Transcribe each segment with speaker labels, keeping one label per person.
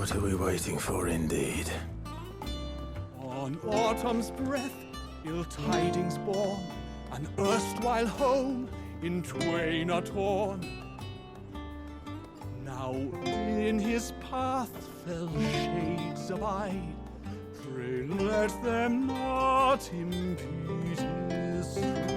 Speaker 1: What are we waiting for, indeed?
Speaker 2: On autumn's breath, ill tidings born, an erstwhile home in twain are torn. Now in his path fell shades abide, pray let them not impede his stride.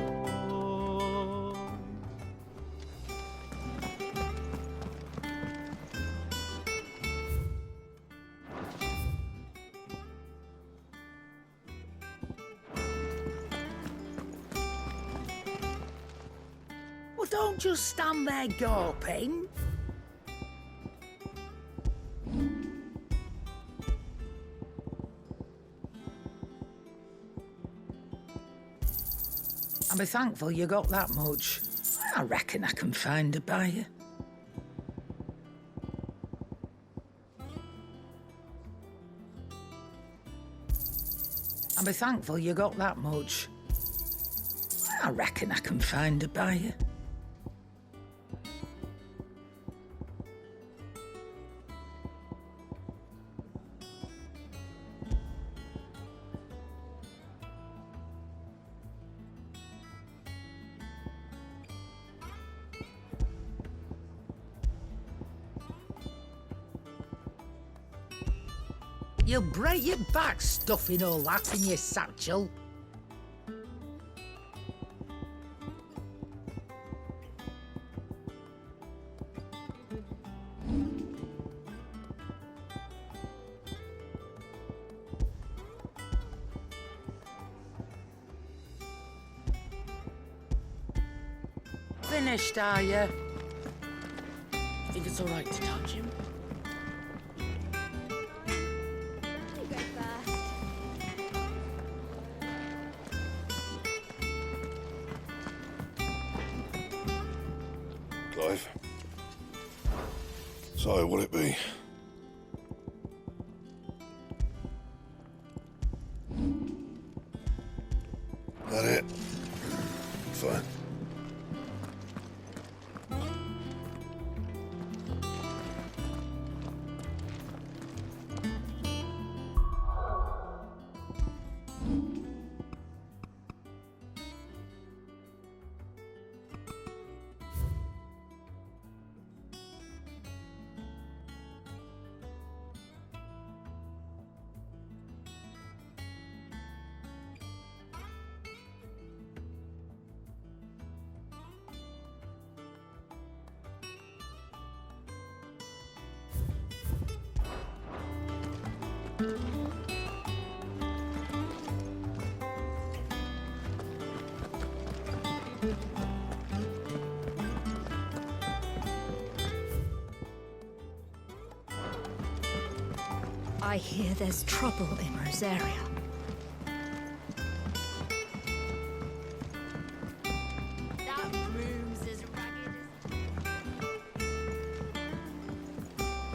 Speaker 3: Well, don't just stand there gawping. And be thankful you got that much. I reckon I can find a buyer. And be thankful you got that much. I reckon I can find a buyer. You'll break your back stuffing all that in your satchel. Finished, are you? Think it's all right to touch him?
Speaker 1: Clive. So, what'll it be? That it? Fine.
Speaker 4: I hear there's trouble in Rosaria.
Speaker 5: That room's as ragged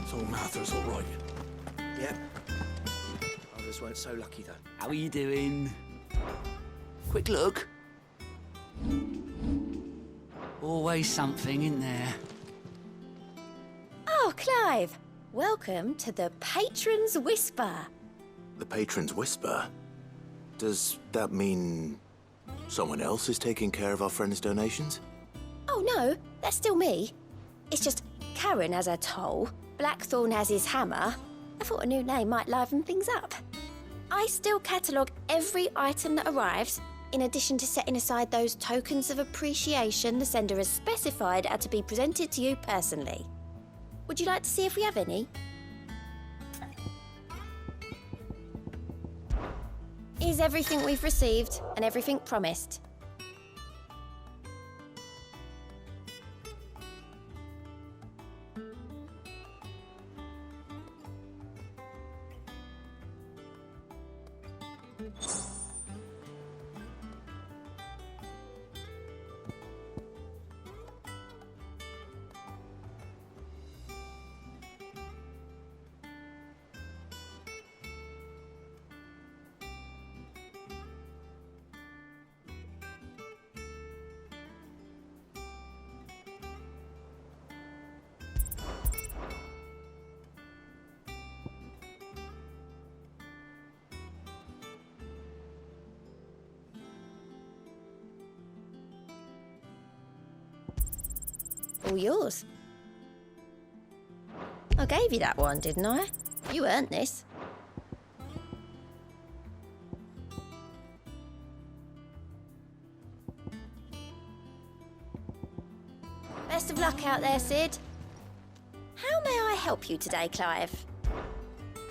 Speaker 5: as...
Speaker 2: So Martha's all right.
Speaker 6: Yep. Others weren't so lucky, though. How are you doing? Quick look. Always something, isn't there?
Speaker 5: Oh, Clive! Welcome to the Patron's Whisper.
Speaker 1: The Patron's Whisper? Does that mean someone else is taking care of our friend's donations?
Speaker 5: Oh no, that's still me. It's just Karen has her toll, Blackthorn has his hammer. I thought a new name might liven things up. I still catalogue every item that arrives, in addition to setting aside those tokens of appreciation the sender has specified are to be presented to you personally. Would you like to see if we have any? Is everything we've received and everything promised? All yours. I gave you that one, didn't I? You earned this. Best of luck out there, Sid. How may I help you today, Clive?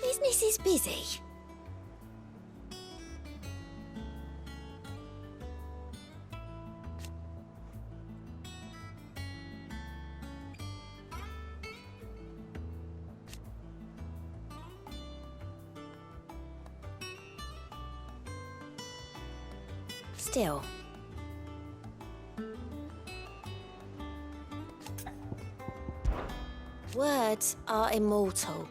Speaker 5: Business is busy. Still. Words are immortal.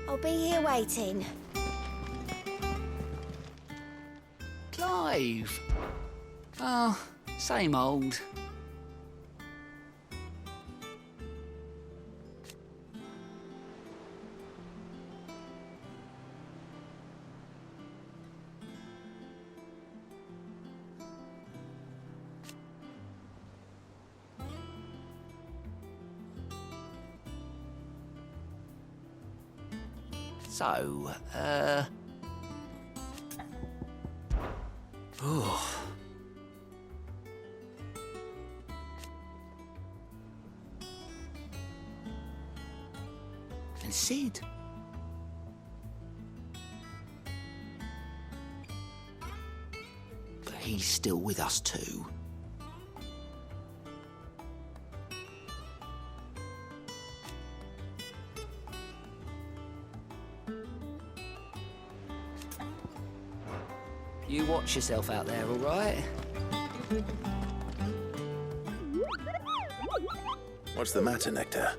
Speaker 5: I'll be here waiting.
Speaker 6: Clive! Oh, same old. So, oh. And Sid? But he's still with us too. You watch yourself out there, all right?
Speaker 1: What's the matter, Nectar?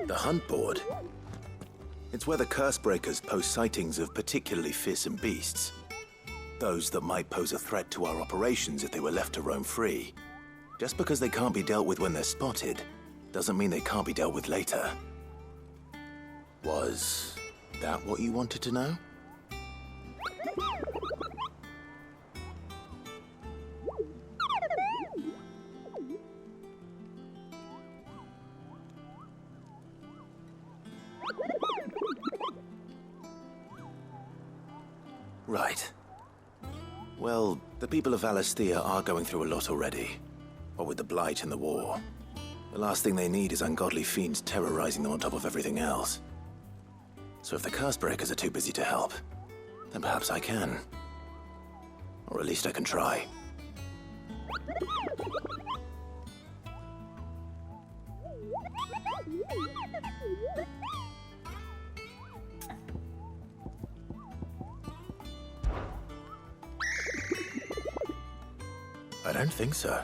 Speaker 1: The hunt board? It's where the Cursebreakers post sightings of particularly fearsome beasts. Those that might pose a threat to our operations if they were left to roam free. Just because they can't be dealt with when they're spotted, doesn't mean they can't be dealt with later. Was that what you wanted to know? Right. Well, the people of Valisthea are going through a lot already. What with the Blight and the war. The last thing they need is ungodly fiends terrorizing them on top of everything else. So if the Cursebreakers are too busy to help, then perhaps I can. Or at least I can try. I don't think so.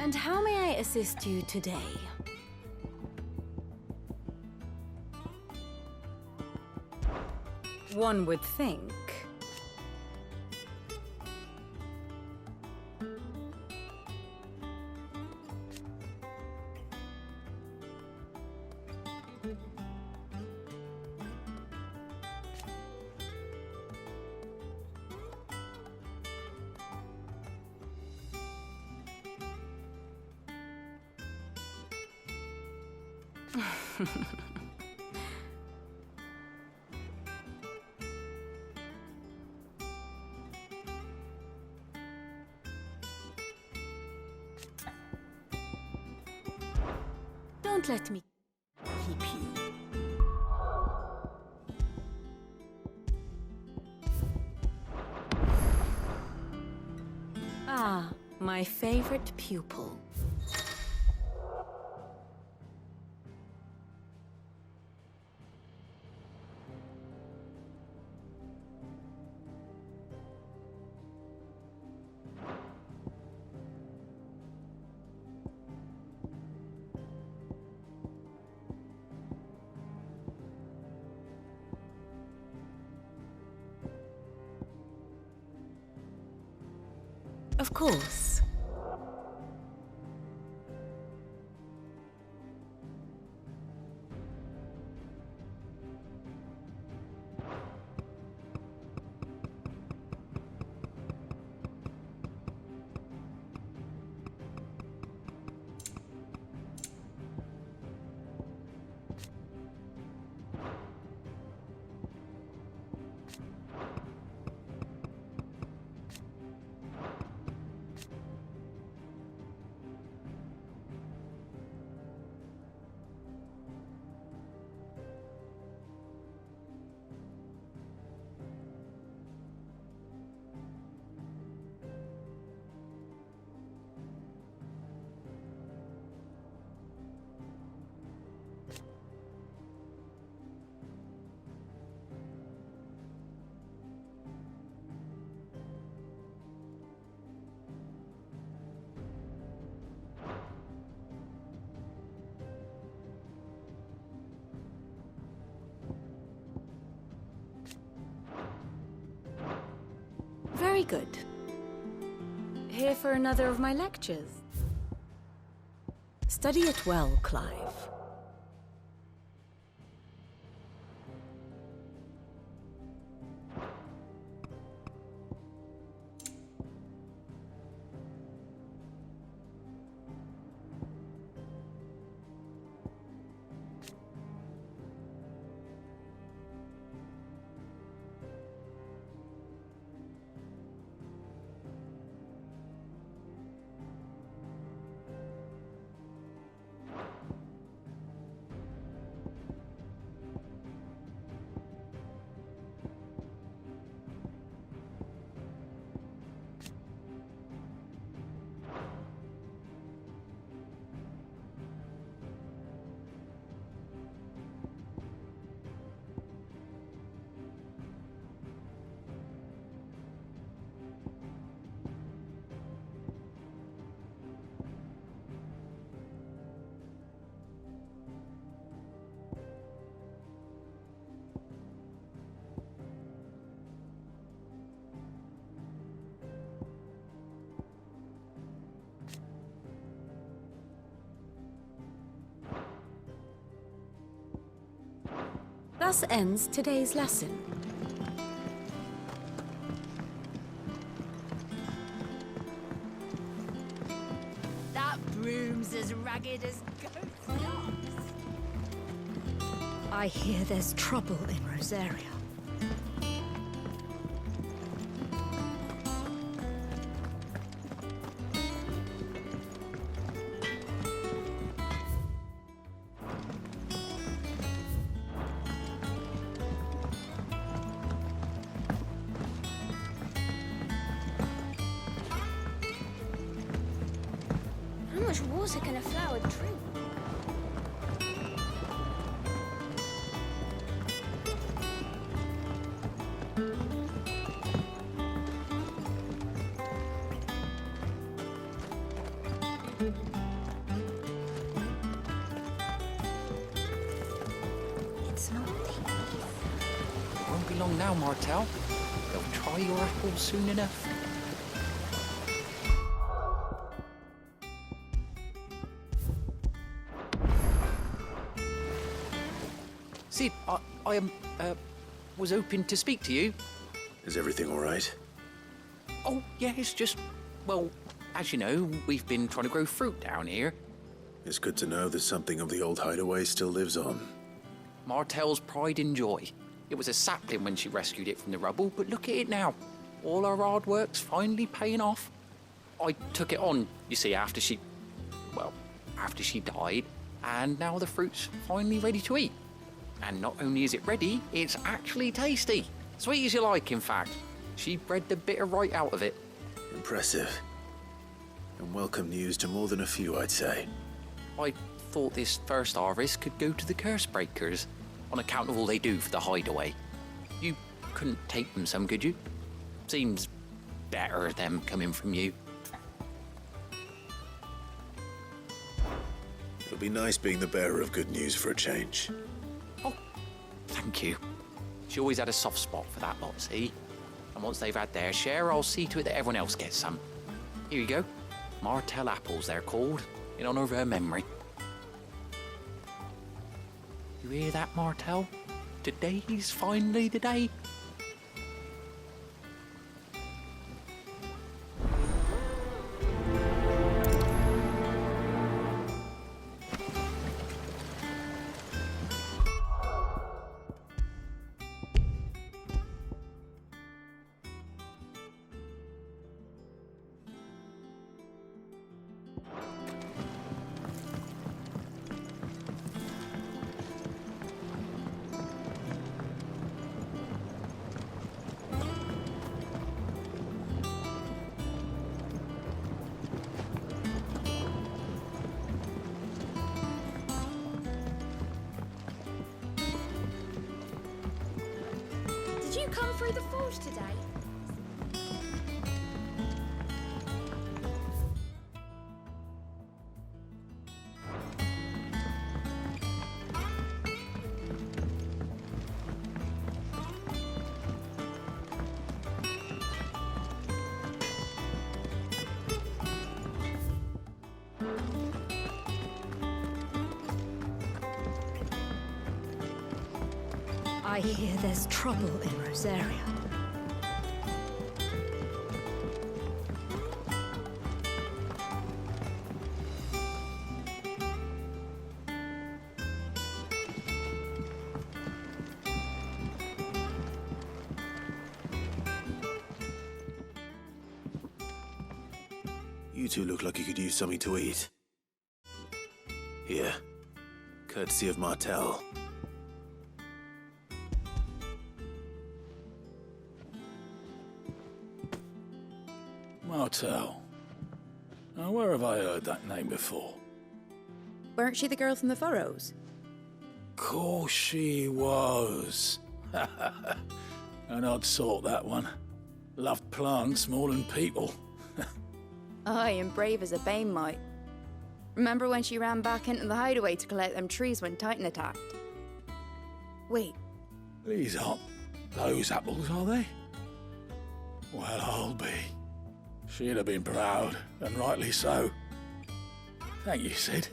Speaker 7: And how may I assist you today? One would think. Don't let me keep you. Ah, my favorite pupil. Of course. Very good. Here for another of my lectures. Study it well, Clive. Thus ends today's lesson.
Speaker 4: That broom's as ragged as goat's locks. I hear there's trouble in Rosaria.
Speaker 5: How much water can a flower drink? It's not deep.
Speaker 6: It won't be long now, Martel. They'll try your apples soon enough. Sid, I was hoping to speak to you.
Speaker 1: Is everything all right?
Speaker 6: Oh, yeah, it's just, well, as you know, we've been trying to grow fruit down here.
Speaker 1: It's good to know that something of the old hideaway still lives on.
Speaker 6: Martel's pride and joy. It was a sapling when she rescued it from the rubble, but look at it now. All our hard work's finally paying off. I took it on, you see, after she died, and now the fruit's finally ready to eat. And not only is it ready, it's actually tasty. Sweet as you like, in fact. She bred the bitter right out of it.
Speaker 1: Impressive. And welcome news to more than a few, I'd say.
Speaker 6: I thought this first harvest could go to the curse breakers, on account of all they do for the hideaway. You couldn't take them some, could you? Seems better them coming from you.
Speaker 1: It'll be nice being the bearer of good news for a change.
Speaker 6: Oh, thank you. She always had a soft spot for that lot, see? And once they've had their share, I'll see to it that everyone else gets some. Here you go. Martel apples, they're called, in honor of her memory. You hear that, Martel? Today's finally the day.
Speaker 5: Did you come through the forge today?
Speaker 4: I hear there's trouble in Rosaria.
Speaker 1: You two look like you could use something to eat. Here, courtesy of Martel.
Speaker 2: Martel. Now, where have I heard that name before?
Speaker 7: Weren't she the girl from the Furrows?
Speaker 2: Course she was. An odd sort, that one. Loved plants more than people.
Speaker 7: Aye, and brave as a bane might. Remember when she ran back into the hideaway to collect them trees when Titan attacked? Wait,
Speaker 2: These aren't those apples, are they? Well, I'll be. She'd have been proud, and rightly so. Thank you, Sid.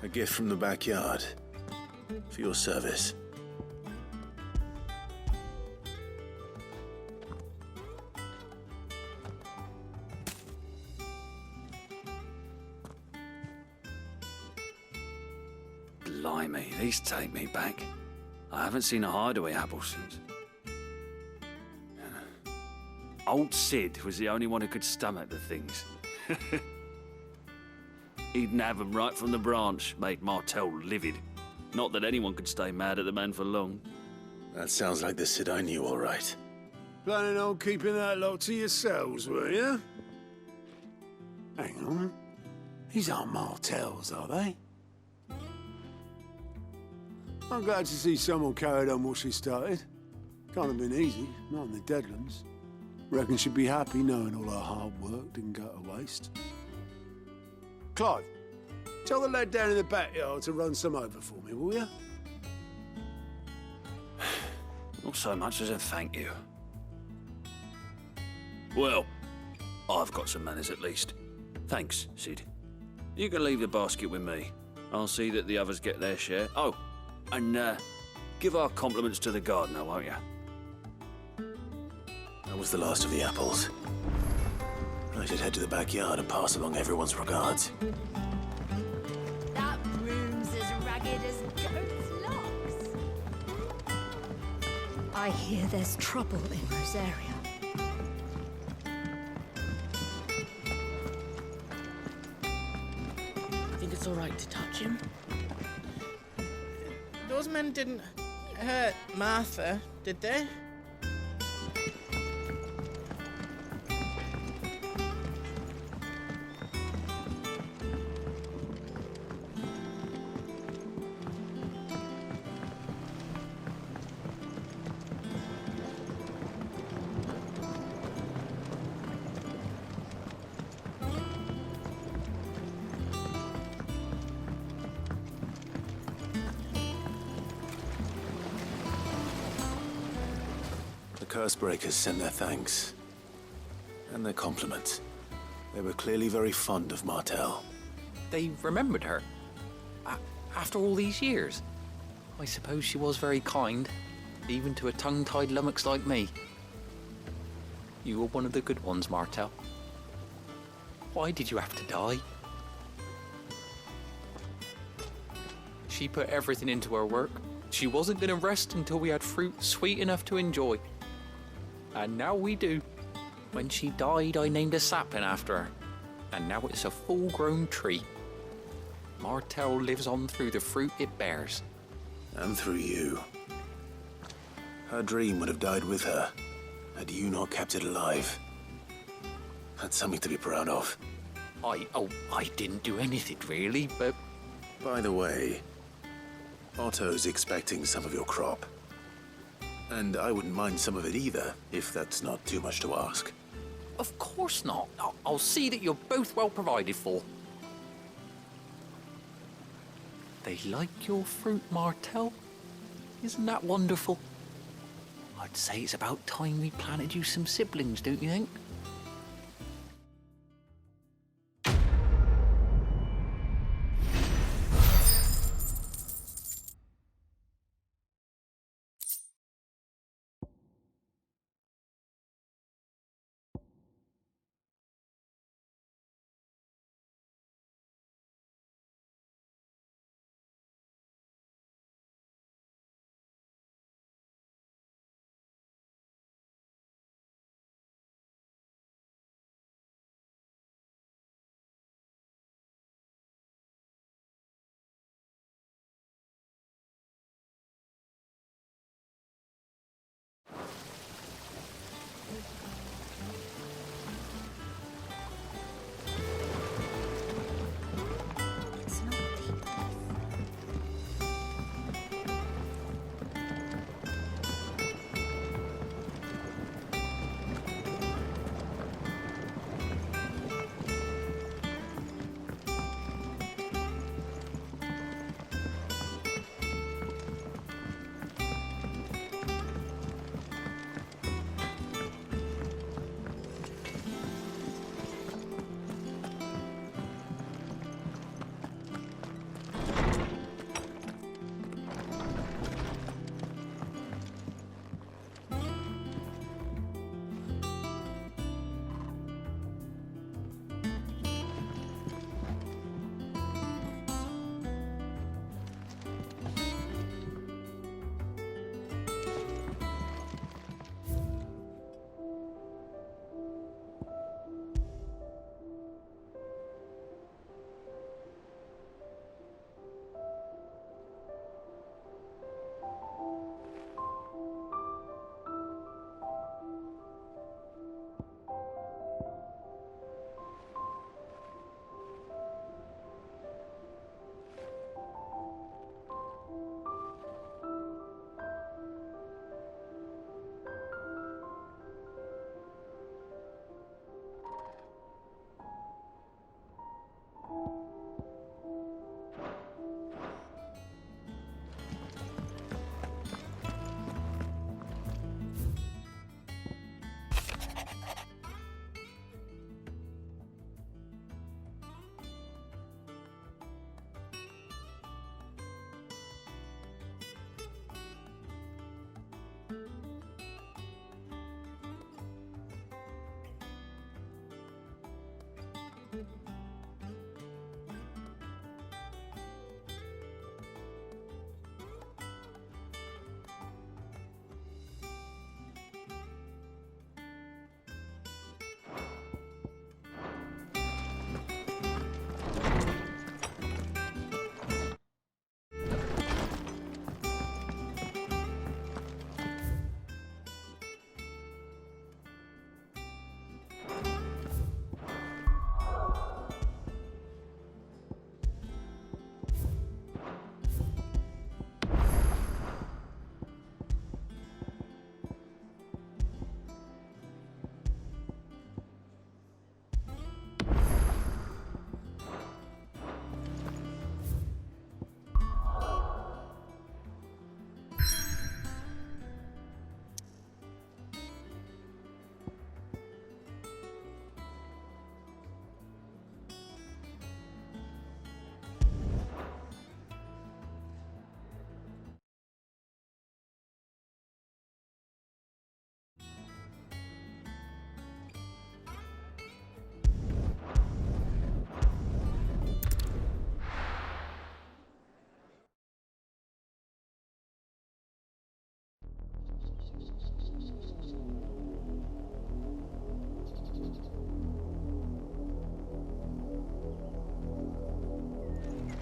Speaker 1: A gift from the backyard. For your service.
Speaker 8: Blimey, these take me back. I haven't seen a hideaway apple since. Old Sid was the only one who could stomach the things. He'd nab 'em right from the branch, made Martell livid. Not that anyone could stay mad at the man for long.
Speaker 1: That sounds like the Sid I knew, all right.
Speaker 9: Planning on keeping that lot to yourselves, were you? Hang on. These aren't Martells, are they? I'm glad to see someone carried on what she started. Can't have been easy, not in the Deadlands. Reckon she'd be happy knowing all her hard work didn't go to waste. Clive, tell the lad down in the backyard to run some over for me, will you?
Speaker 8: Not so much as a thank you. Well, I've got some manners at least. Thanks, Sid. You can leave the basket with me. I'll see that the others get their share. Oh, and give our compliments to the gardener, won't you?
Speaker 1: That was the last of the apples. I should head to the backyard and pass along everyone's regards.
Speaker 4: That broom's as ragged as goat's locks. I hear there's trouble in Rosaria.
Speaker 10: I think it's all right to touch him. Those men didn't hurt Martha, did they?
Speaker 1: The Cursebreakers sent their thanks. And their compliments. They were clearly very fond of Martell.
Speaker 6: They remembered her. After all these years. I suppose she was very kind, even to a tongue-tied lummox like me. You were one of the good ones, Martell. Why did you have to die? She put everything into her work. She wasn't going to rest until we had fruit sweet enough to enjoy. And now we do. When she died, I named a sapling after her. And now it's a full-grown tree. Martell lives on through the fruit it bears.
Speaker 1: And through you. Her dream would have died with her, had you not kept it alive. That's something to be proud of.
Speaker 6: I didn't do anything really, but...
Speaker 1: By the way, Otto's expecting some of your crop. And I wouldn't mind some of it either, if that's not too much to ask.
Speaker 6: Of course not. I'll see that you're both well provided for. They like your fruit, Martell. Isn't that wonderful? I'd say it's about time we planted you some siblings, don't you think?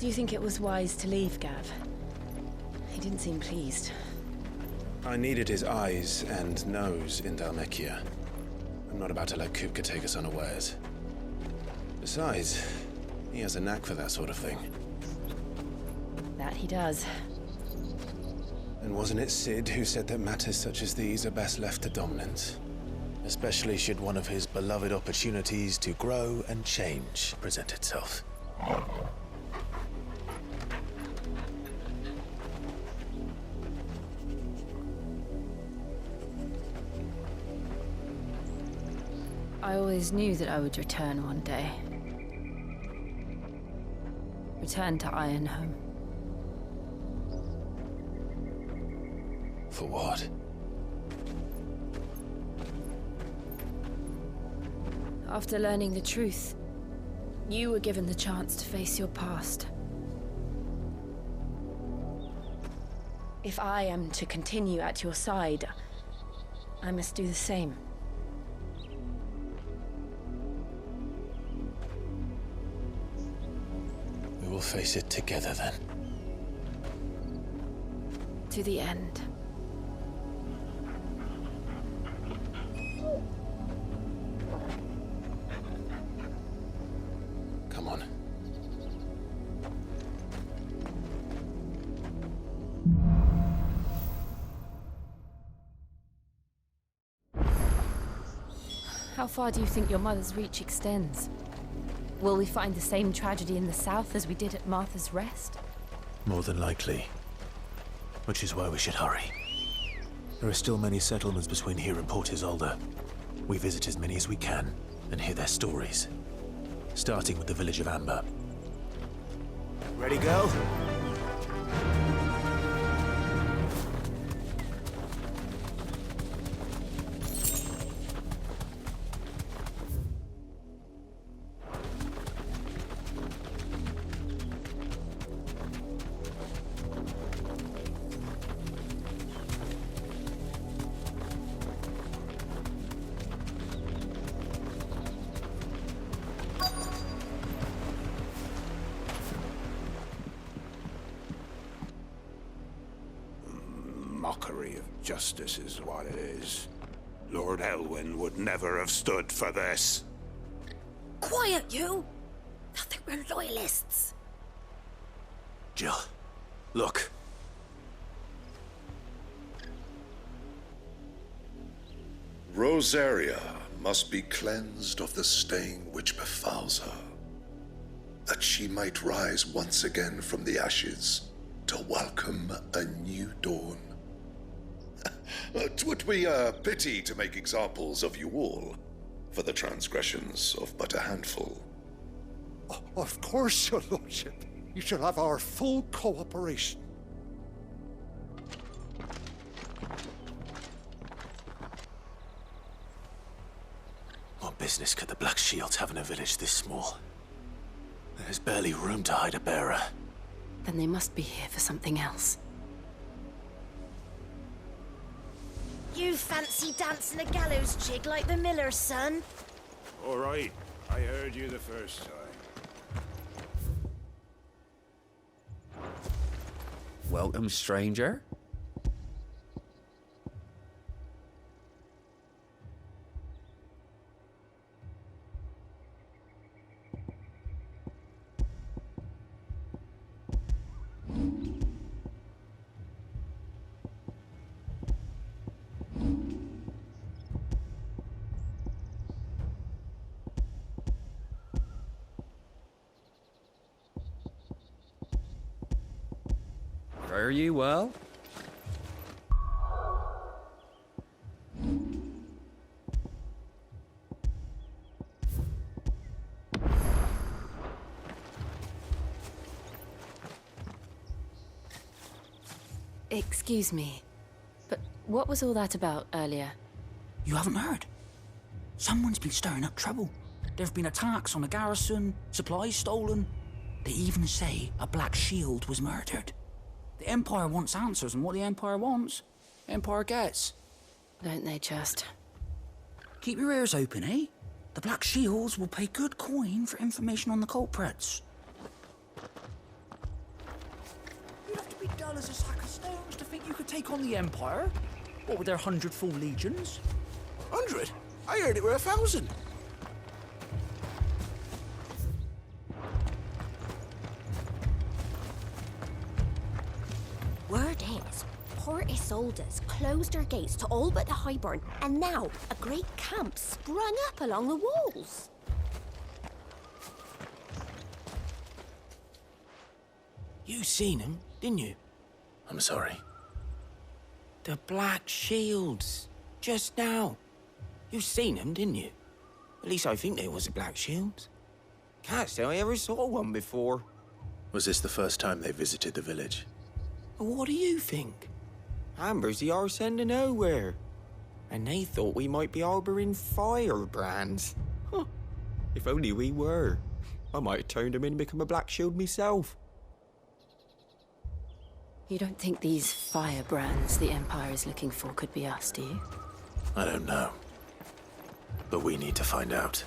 Speaker 11: Do you think it was wise to leave, Gav? He didn't seem pleased.
Speaker 12: I needed his eyes and nose in Dhalmekia. I'm not about to let Kupka take us unawares. Besides, he has a knack for that sort of thing.
Speaker 11: That he does.
Speaker 12: And wasn't it Sid who said that matters such as these are best left to dominance? Especially should one of his beloved opportunities to grow and change present itself.
Speaker 11: I always knew that I would return one day. Return to Ironhome.
Speaker 12: For what?
Speaker 11: After learning the truth, you were given the chance to face your past. If I am to continue at your side, I must do the same.
Speaker 12: We will face it together then.
Speaker 11: To the end.
Speaker 12: Come on.
Speaker 11: How far do you think your mother's reach extends? Will we find the same tragedy in the south as we did at Martha's Rest?
Speaker 12: More than likely. Which is why we should hurry. There are still many settlements between here and Port Isolde. We visit as many as we can and hear their stories. Starting with the village of Amber. Ready, girl?
Speaker 13: Mockery of justice is what it is. Lord Elwyn would never have stood for this.
Speaker 5: Quiet, you! I think we're loyalists.
Speaker 12: Jill, look.
Speaker 14: Rosaria must be cleansed of the stain which befouls her, that she might rise once again from the ashes to welcome a new dawn. 'Twould be a pity to make examples of you all, for the transgressions of but a handful.
Speaker 15: Of course, your lordship. You shall have our full cooperation.
Speaker 12: What business could the Black Shields have in a village this small? There's barely room to hide a bearer.
Speaker 11: Then they must be here for something else.
Speaker 5: You fancy dancing a gallows jig like the miller's son?
Speaker 13: All right, I heard you the first time.
Speaker 6: Welcome, stranger. Fare you well?
Speaker 11: Excuse me, but what was all that about earlier?
Speaker 16: You haven't heard? Someone's been stirring up trouble. There've been attacks on the garrison, supplies stolen. They even say a Black Shield was murdered. The Empire wants answers, and what the Empire wants, Empire gets.
Speaker 11: Don't they just?
Speaker 16: Keep your ears open, eh? The Black Shields will pay good coin for information on the culprits. dull as a sack of stones to think you could take on the Empire? What with their 100 full legions?
Speaker 13: 100? I heard it were 1,000.
Speaker 5: Word is, Port Isolde's closed her gates to all but the Highborn, and now a great camp sprung up along the walls.
Speaker 17: You seen them, didn't you?
Speaker 12: I'm sorry.
Speaker 17: The Black Shields. Just now. You seen them, didn't you? At least I think they was the Black Shields. Can't say I ever saw one before.
Speaker 12: Was this the first time they visited the village?
Speaker 17: What do you think? Amber's the arse end of nowhere. And they thought we might be harbouring firebrands. Huh. If only we were. I might have turned them in and become a Black Shield myself.
Speaker 11: You don't think these firebrands the Empire is looking for could be us, do you?
Speaker 12: I don't know. But we need to find out.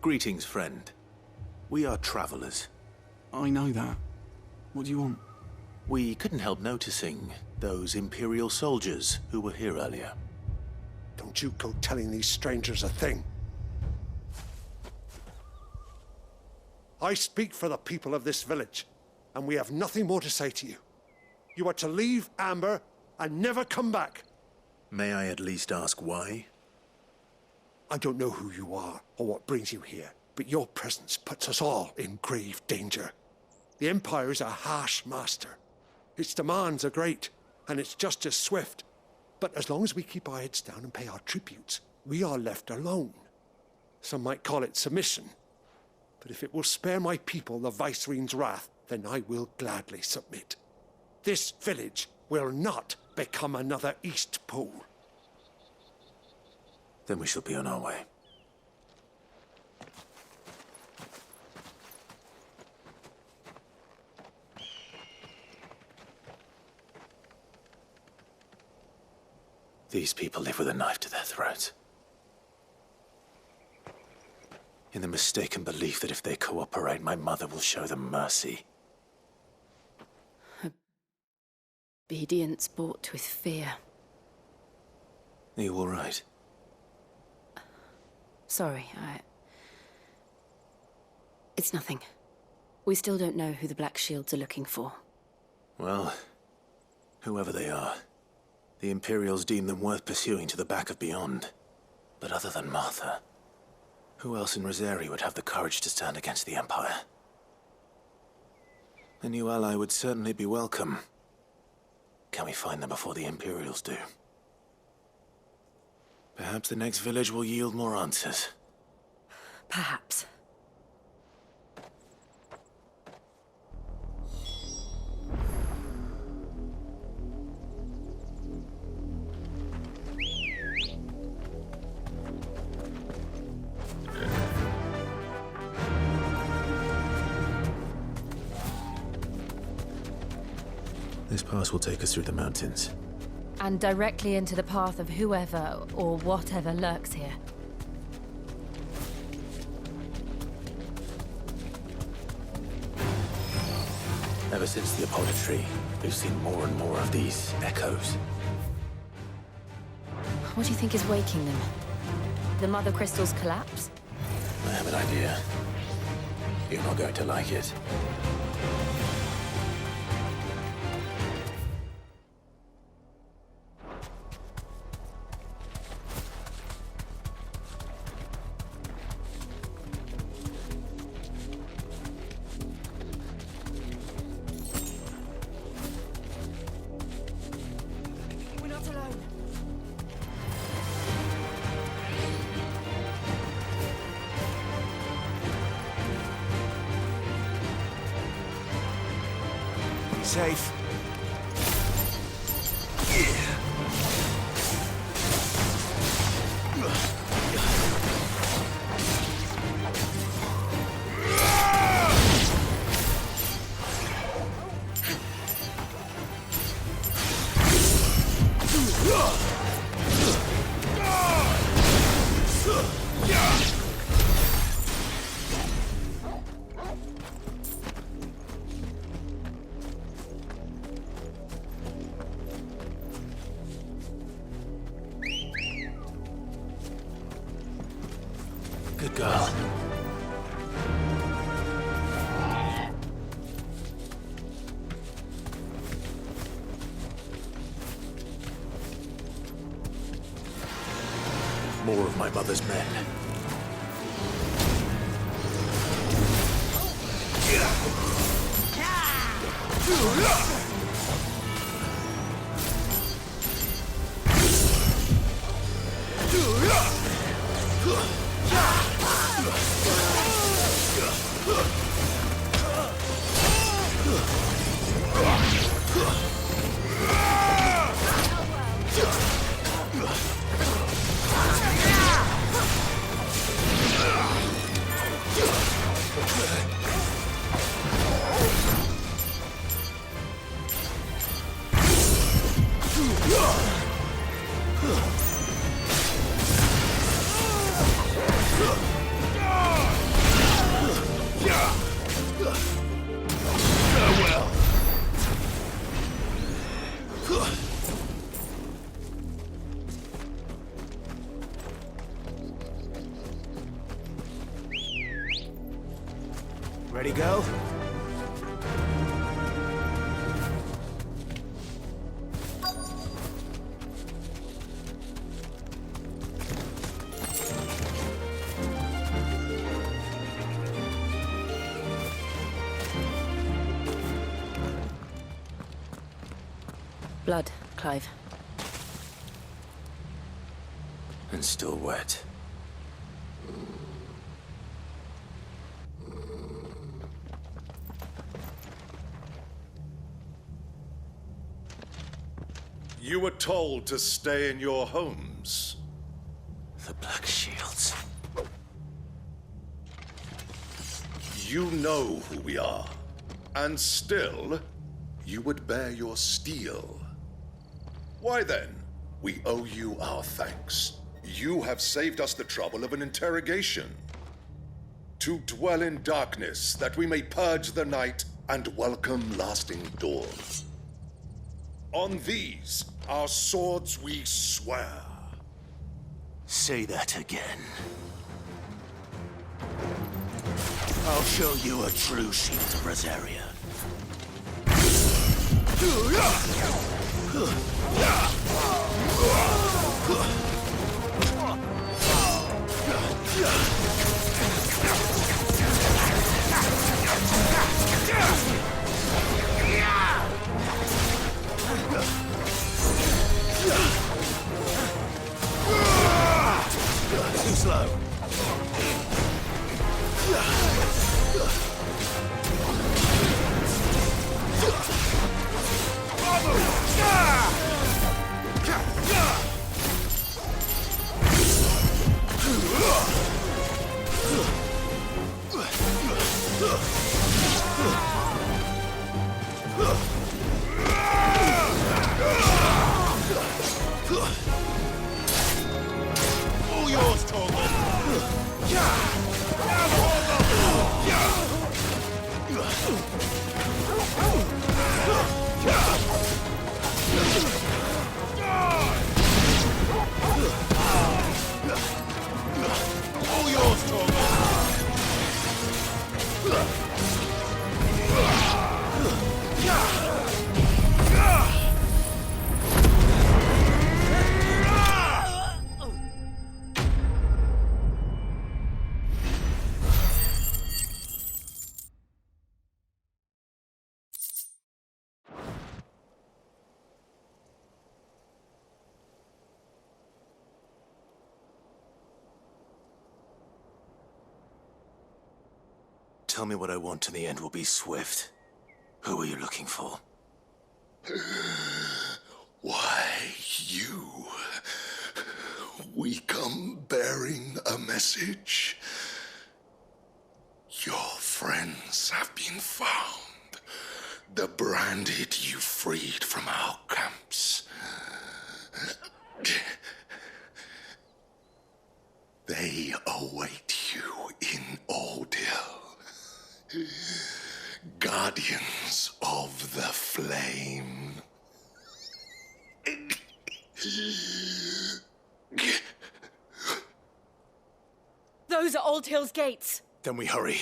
Speaker 12: Greetings, friend. We are travelers.
Speaker 18: I know that. What do you want?
Speaker 12: We couldn't help noticing those Imperial soldiers who were here earlier.
Speaker 15: Don't you go telling these strangers a thing. I speak for the people of this village, and we have nothing more to say to you. You are to leave Amber and never come back.
Speaker 12: May I at least ask why?
Speaker 15: I don't know who you are or what brings you here, but your presence puts us all in grave danger. The Empire is a harsh master. Its demands are great, and its justice swift. But as long as we keep our heads down and pay our tributes, we are left alone. Some might call it submission. But if it will spare my people the Viceroy's wrath, then I will gladly submit. This village will not become another East Pole.
Speaker 12: Then we shall be on our way. These people live with a knife to their throats. In the mistaken belief that if they cooperate, my mother will show them mercy.
Speaker 11: Obedience bought with fear.
Speaker 12: Are you all right?
Speaker 11: Sorry, It's nothing. We still don't know who the Black Shields are looking for.
Speaker 12: Well, whoever they are, the Imperials deem them worth pursuing to the back of beyond. But other than Martha, who else in Rosari would have the courage to stand against the Empire? A new ally would certainly be welcome. Can we find them before the Imperials do? Perhaps the next village will yield more answers.
Speaker 11: Perhaps.
Speaker 12: This pass will take us through the mountains.
Speaker 11: And directly into the path of whoever or whatever lurks here.
Speaker 12: Ever since the Apollo tree, we've seen more and more of these echoes.
Speaker 11: What do you think is waking them? The Mother Crystal's collapse?
Speaker 12: I have an idea. You're not going to like it.
Speaker 17: Safe.
Speaker 13: Yeah!
Speaker 12: Good girl. More of my mother's men. Ready, go?
Speaker 19: Blood, Clive.
Speaker 12: And still wet.
Speaker 14: You were told to stay in your homes.
Speaker 12: The Black Shields.
Speaker 14: You know who we are. And still, you would bear your steel. Why then, we owe you our thanks. You have saved us the trouble of an interrogation. To dwell in darkness, that we may purge the night and welcome lasting dawn. On these, our swords we swear.
Speaker 12: Say that again. I'll show you a true shield of Rosaria. Too slow.
Speaker 14: All yours, Torgal. All yours,
Speaker 12: Tell me what I want and the end will be swift. Who are you looking for?
Speaker 14: Why, you. We come bearing a message. Your friends have been found. The branded you freed from our camps. They await you in Oldhill. Guardians of the Flame.
Speaker 19: Those
Speaker 11: Those are Old Hill's gates.
Speaker 12: Then we hurry.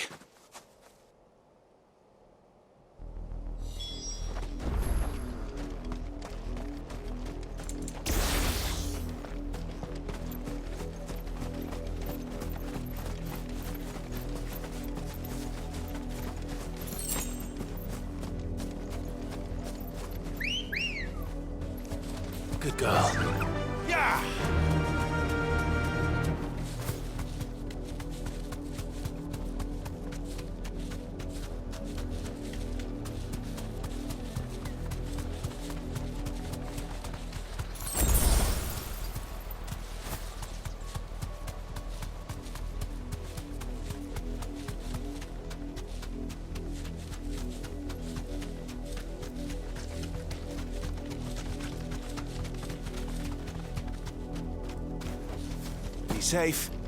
Speaker 12: Good girl.
Speaker 14: Yeah!
Speaker 12: Be safe.